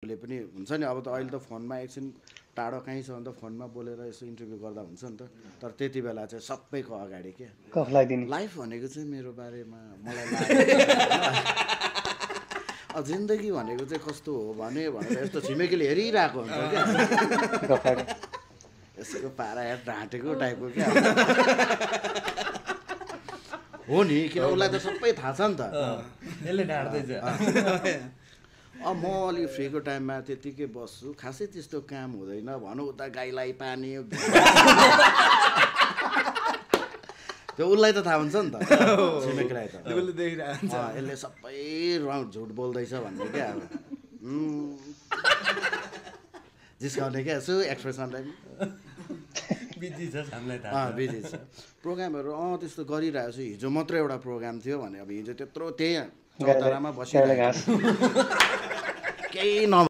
ले पनि हुन्छ नि अब त अहिले त फोनमा एकछिन टाढो कहीँ छ भने त फोनमा बोलेर यसो इन्टरभ्यू गर्दा हुन्छ नि त तर त्यति बेला चाहिँ सबैको अगाडि के कसलाई दिने लाइफ भनेको चाहिँ मेरो बारेमा मलाई लाग्यो जिन्दगी भनेको चाहिँ कस्तो हो भनेर यस्तो छिमेकीले हेरिरहेको हुन्छ क्या यसको पारा हेर ढाँटेको टाइपको क्या हो नि किन उसलाई त सबै थाहा छ नि त यसले ढाड्दैछ म अलि फ्रीको टाइममा त्यतिकै बस्छु खासै त्यस्तो काम हुँदैन भनौँ उता गाईलाई पानी त्यो उसलाई त थाहा हुन्छ नि त छिमेकीलाई त यसले सबै राउन्ड झुट बोल्दैछ भन्ने क्या अब जिस्काउने क्या यसो एक्सप्रेसनलाई बिजी छ हामीलाई थाहा बिजी छ प्रोग्रामहरू त्यस्तो गरिरहेको छु हिजो मात्रै एउटा प्रोग्राम थियो भने अब हिजो त्यत्रो त्यही चौतारामा बसिरहेको केही